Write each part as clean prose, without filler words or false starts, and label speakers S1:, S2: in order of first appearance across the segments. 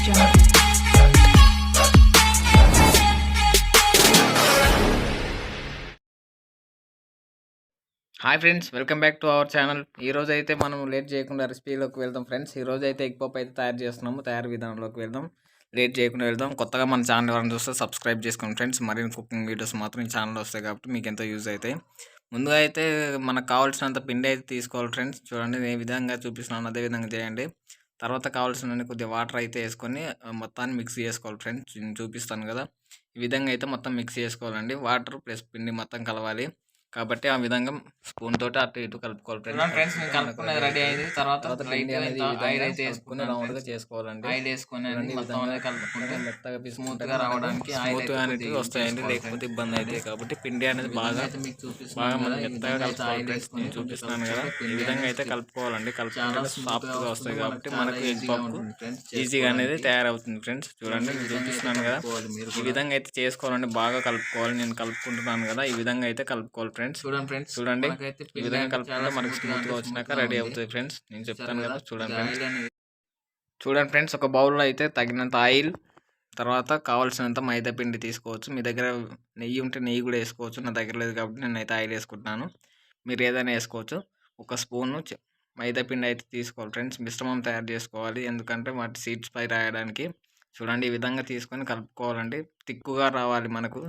S1: jungle.
S2: Hi friends, welcome back to our channel. ఈరోజు అయితే మనం లేట్ చేయకుండా రెసిపీలోకి వెళ్దాం ఫ్రెండ్స్. ఈరోజు అయితే ఎగ్ పప్పు అయితే తయారు చేస్తున్నాము. తయారు విధానంలోకి వెళ్దాం. లేట్ చేయకుండా వెళ్దాం. కొత్తగా మన ఛానల్ ఎవరైనా చూస్తే సబ్స్క్రైబ్ చేసుకోండి ఫ్రెండ్స్. మరిన్ని కుకింగ్ వీడియోస్ మాత్రం ఈ ఛానల్లో వస్తాయి కాబట్టి మీకు ఎంతో యూజ్ అవుతాయి. ముందుగా అయితే మనకు కావాల్సినంత పిండి అయితే తీసుకోవాలి ఫ్రెండ్స్. చూడండి, నేను ఏ విధంగా చూపిస్తున్నాను అదే విధంగా చేయండి. తర్వాత కావాల్సిన కొద్దిగా వాటర్ అయితే వేసుకొని మొత్తాన్ని మిక్స్ చేసుకోవాలి ఫ్రెండ్స్. నేను చూపిస్తాను కదా, ఈ విధంగా అయితే మొత్తం మిక్స్ చేసుకోవాలండి. వాటర్ ప్లస్ పిండి మొత్తం కలవాలి కాబట్టి ఆ విధంగా స్పూన్ తోటి అటు ఇటు కలుపుకోవాలి
S3: ఫ్రెండ్స్. కలుపుకునేది రెడీ అయింది. తర్వాత
S2: పిండి అనేది
S3: ఆయిల్ అయితే
S2: కలుపుకొని రౌండ్ గా చేసుకోవాలండి.
S3: ఆయిల్ వేసుకొని మొత్తం అనేది కలుపుకుంటే
S2: మెత్తగా
S3: స్మూత్ గా రావడానికి
S2: స్మూత్ గా అనేది వస్తాయండి, లేకపోతే ఇబ్బంది అయితే. కాబట్టి పిండి అనేది బాగా మెత్తగా కలుపుకోవాలి. నేను చూపిస్తున్నాను కదా, ఈ విధంగా అయితే కలుపుకోవాలండి. కలుపుకుంటే సాఫ్ట్ గా వస్తాయి కాబట్టి మనకు ఎగ్ పప్పు ఈజీగా అనేది తయారవుతుంది ఫ్రెండ్స్. చూడండి, నేను చూపిస్తున్నాను కదా, ఈ విధంగా అయితే చేసుకోవాలండి. బాగా కలుపుకోవాలి. నేను కలుపుకుంటున్నాను కదా, ఈ విధంగా అయితే కలుపుకోవాలి ఫ్రెండ్స్. చూడండి, ఈ విధంగా కలుపుకుంటే మనకి స్మూత్ గా వచ్చినాక రెడీ అవుతుంది ఫ్రెండ్స్. నేను చెప్తాను కదా, చూడండి ఫ్రెండ్స్. ఒక బౌల్లో అయితే తగినంత ఆయిల్, తర్వాత కావాల్సినంత మైదా పిండి తీసుకోవచ్చు. మీ దగ్గర నెయ్యి ఉంటే నెయ్యి కూడా వేసుకోవచ్చు. నా దగ్గర లేదు కాబట్టి నేనైతే ఆయిల్ వేసుకుంటున్నాను. మీరు ఏదైనా వేసుకోవచ్చు. ఒక స్పూను మైదా పిండి అయితే తీసుకోవాలి ఫ్రెండ్స్. మిశ్రమం తయారు చేసుకోవాలి, ఎందుకంటే వాటి సీడ్స్ పై రాయడానికి. చూడండి, ఈ విధంగా తీసుకొని కలుపుకోవాలండి. తిక్కుగా రావాలి మనకు,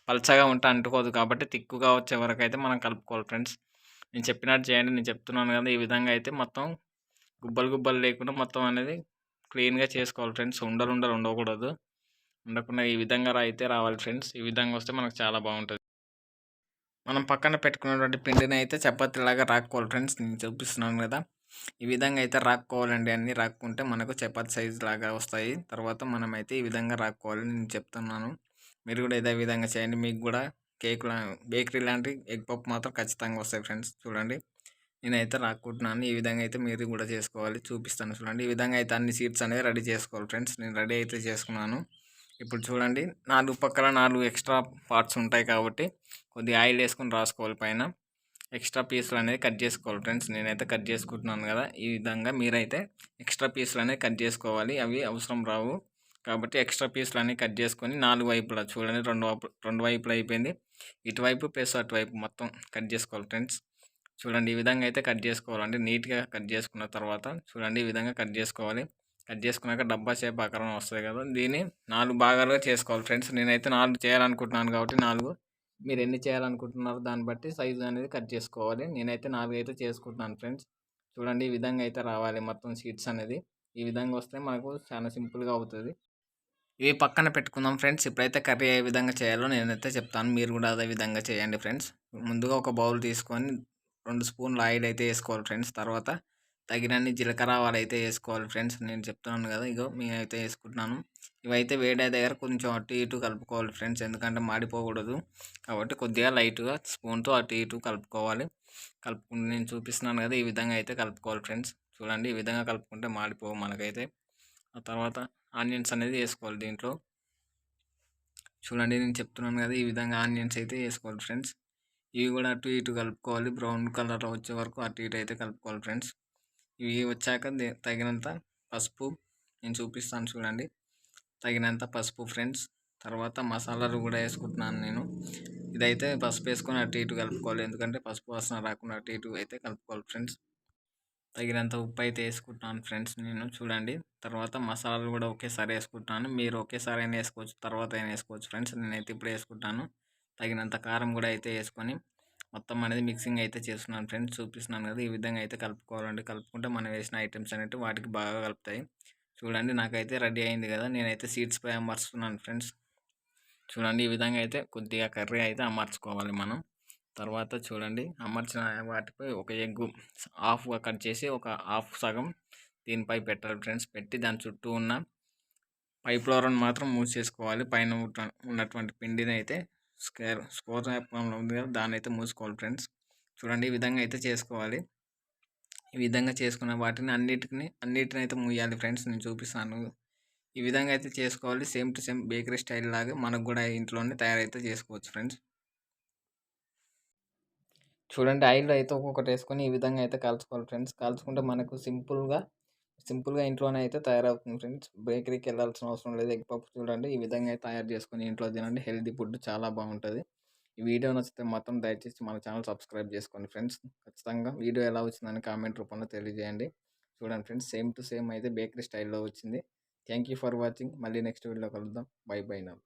S2: పల్చగా ఉంటే అంటుకోదు కాబట్టి తిక్కుగా వచ్చే వరకు అయితే మనం కలుపుకోవాలి ఫ్రెండ్స్. నేను చెప్పినట్టు చేయండి. నేను చెప్తున్నాను కదా, ఈ విధంగా అయితే మొత్తం గుబ్బలు లేకుండా మొత్తం అనేది క్లీన్గా చేసుకోవాలి ఫ్రెండ్స్. ఉండలు ఉండకూడదు. ఉండకుండా ఈ విధంగా అయితే రావాలి ఫ్రెండ్స్. ఈ విధంగా వస్తే మనకు చాలా బాగుంటుంది. మనం పక్కన పెట్టుకున్నటువంటి పిండిని అయితే చపాతీలాగా రాక్కోవాలి ఫ్రెండ్స్. నేను చూపిస్తున్నాను కదా, ఈ విధంగా అయితే రాక్కోవాలండి. అన్నీ రాక్కుంటే మనకు చపాతీ సైజ్ లాగా వస్తాయి. తర్వాత మనం అయితే ఈ విధంగా రాక్కోవాలి. నేను చెప్తున్నాను, మీరు కూడా ఇదే విధంగా చేయండి. మీకు కూడా బేకరీ లాంటి ఎగ్ పప్పు మాత్రం ఖచ్చితంగా వస్తాయి ఫ్రెండ్స్. చూడండి, నేనైతే రాక్కుంటున్నాను. ఈ విధంగా అయితే మీరు కూడా చేసుకోవాలి. చూపిస్తాను చూడండి. ఈ విధంగా అయితే అన్ని సీట్స్ అనేది రెడీ చేసుకోవాలి ఫ్రెండ్స్. నేను రెడీ అయితే చేసుకున్నాను. ఇప్పుడు చూడండి, 4 పక్కల 4 ఎక్స్ట్రా పార్ట్స్ ఉంటాయి కాబట్టి కొద్దిగా ఆయిల్ వేసుకొని రాసుకోవాలి. పైన ఎక్స్ట్రా పీసులు అనేది కట్ చేసుకోవాలి ఫ్రెండ్స్. నేనైతే కట్ చేసుకుంటున్నాను కదా, ఈ విధంగా మీరైతే ఎక్స్ట్రా పీసులు అనేది కట్ చేసుకోవాలి. అవి అవసరం రావు కాబట్టి ఎక్స్ట్రా పీసులు అన్నీ కట్ చేసుకొని 4 వైపులా చూడండి, రెండు వైపులు అయిపోయింది. ఇటువైపు ప్లస్ అటువైపు మొత్తం కట్ చేసుకోవాలి ఫ్రెండ్స్. చూడండి, ఈ విధంగా అయితే కట్ చేసుకోవాలండి. నీట్గా కట్ చేసుకున్న తర్వాత చూడండి, ఈ విధంగా కట్ చేసుకోవాలి. కట్ చేసుకున్నాక డబ్బా షేప్ ఆకారం వస్తుంది కదా, దీన్ని 4 భాగాలుగా చేసుకోవాలి ఫ్రెండ్స్. నేనైతే 4 చేయాలనుకుంటున్నాను కాబట్టి 4, మీరు ఎన్ని చేయాలనుకుంటున్నారో దాన్ని బట్టి సైజు అనేది కట్ చేసుకోవాలి. నేనైతే 4 అయితే చేసుకుంటున్నాను ఫ్రెండ్స్. చూడండి, ఈ విధంగా అయితే రావాలి మొత్తం షీట్స్ అనేది. ఈ విధంగా వస్తే మనకు చాలా సింపుల్గా అవుతుంది. ఇవి పక్కన పెట్టుకుందాం ఫ్రెండ్స్. ఇప్పుడైతే కర్రీ ఏ విధంగా చేయాలో నేనైతే చెప్తాను, మీరు కూడా అదే విధంగా చేయండి ఫ్రెండ్స్. ముందుగా ఒక బౌల్ తీసుకొని 2 స్పూన్లు ఆయిల్ అయితే వేసుకోవాలి ఫ్రెండ్స్. తర్వాత తగినన్ని జీలకర్ర ఆవాలు అయితే వేసుకోవాలి ఫ్రెండ్స్. నేను చెప్తున్నాను కదా, ఇగో నేనైతే వేసుకుంటున్నాను. ఇవైతే వేడే దగ్గర కొంచెం అటు ఇటు కలుపుకోవాలి ఫ్రెండ్స్, ఎందుకంటే మాడిపోకూడదు కాబట్టి కొద్దిగా లైట్గా స్పూన్తో అటు ఇటు కలుపుకోవాలి. కలుపుకుంటే నేను చూపిస్తున్నాను కదా, ఈ విధంగా అయితే కలుపుకోవాలి ఫ్రెండ్స్. చూడండి, ఈ విధంగా కలుపుకుంటే మాడిపోవు మనకైతే. ఆ తర్వాత ఆనియన్స్ అనేది వేసుకోవాలి దీంట్లో. చూడండి, నేను చెప్తున్నాను కదా, ఈ విధంగా ఆనియన్స్ అయితే వేసుకోవాలి ఫ్రెండ్స్. ఇవి కూడా అటు ఇటు కలుపుకోవాలి. బ్రౌన్ కలర్ వచ్చే వరకు అటు ఇటు అయితే కలుపుకోవాలి ఫ్రెండ్స్. ఇవి వచ్చాక తగినంత పసుపు నేను చూపిస్తాను చూడండి. తగినంత పసుపు ఫ్రెండ్స్. తర్వాత మసాలాలు కూడా వేసుకుంటున్నాను నేను. ఇదైతే పసుపు వేసుకొని అటు ఇటు కలుపుకోవాలి, ఎందుకంటే పసుపు వాసన రాకుండా అటు ఇటు అయితే కలుపుకోవాలి ఫ్రెండ్స్. తగినంత ఉప్పు అయితే వేసుకుంటున్నాను ఫ్రెండ్స్ నేను. చూడండి, తర్వాత మసాలాలు కూడా ఒకేసారి వేసుకుంటున్నాను. మీరు ఒకేసారి అయినా వేసుకోవచ్చు, తర్వాత అయినా వేసుకోవచ్చు ఫ్రెండ్స్. నేనైతే ఇప్పుడు వేసుకుంటాను. తగినంత కారం కూడా అయితే వేసుకొని మొత్తం అనేది మిక్సింగ్ అయితే చేస్తున్నాను ఫ్రెండ్స్. చూపిస్తున్నాను కదా, ఈ విధంగా అయితే కలుపుకోవాలండి. కలుపుకుంటే మనం వేసిన ఐటమ్స్ అనేవి వాటికి బాగా కలుపుతాయి. చూడండి, నాకైతే రెడీ అయింది కదా, నేనైతే సీడ్స్ పై అమర్చుతున్నాను ఫ్రెండ్స్. చూడండి, ఈ విధంగా అయితే కొద్దిగా కర్రీ అయితే అమర్చుకోవాలి మనం. తర్వాత చూడండి, అమర్చిన వాటిపై ఒక ఎగ్గు హాఫ్గా కట్ చేసి ఒక హాఫ్ సగం దీనిపై పెట్టాలి ఫ్రెండ్స్. పెట్టి దాని చుట్టూ ఉన్న పైప్లోరని మాత్రం మూసేసుకోవాలి. పైన ఉన్నటువంటి పిండిని అయితే స్కోర్ రూపంలో ఉంది కదా, దాన్ని అయితే మూసుకోవాలి ఫ్రెండ్స్. చూడండి, ఈ విధంగా అయితే చేసుకోవాలి. ఈ విధంగా చేసుకున్న వాటిని అన్నిటిని అయితే మూయాలి ఫ్రెండ్స్. నేను చూపిస్తాను. ఈ విధంగా అయితే చేసుకోవాలి. Same to same bakery style లాగా మనకు కూడా ఇంట్లోనే తయారైతే చేసుకోవచ్చు ఫ్రెండ్స్. చూడండి, ఆయిల్ అయితే ఒక్కొక్కటి వేసుకొని ఈ విధంగా అయితే కాల్చుకోవాలి ఫ్రెండ్స్. కాల్చుకుంటే మనకు సింపుల్గా సింపుల్‌గా ఇంట్లోనే అయితే తయారవుతుంది ఫ్రెండ్స్. బేకరీకి వెళ్ళాల్సిన అవసరం లేదు. ఎగ్ పఫ్ చూడండి ఈ విధంగా అయితే తయారు చేసుకొని ఇంట్లో తినండి. హెల్తీ ఫుడ్ చాలా బాగుంటది. ఈ వీడియో నచ్చితే మాత్రం దయచేసి మన ఛానల్ సబ్స్క్రైబ్ చేసుకోండి ఫ్రెండ్స్. ఖచ్చితంగా వీడియో ఎలా వచ్చిందని కామెంట్ రూపంలో తెలియజేయండి. చూడండి ఫ్రెండ్స్ సేమ్ టు సేమ్ అయితే బేకరీ స్టైల్‌లో వచ్చింది. Thank you for watching. మళ్ళీ నెక్స్ట్ వీడియోలో కలుద్దాం. By by now.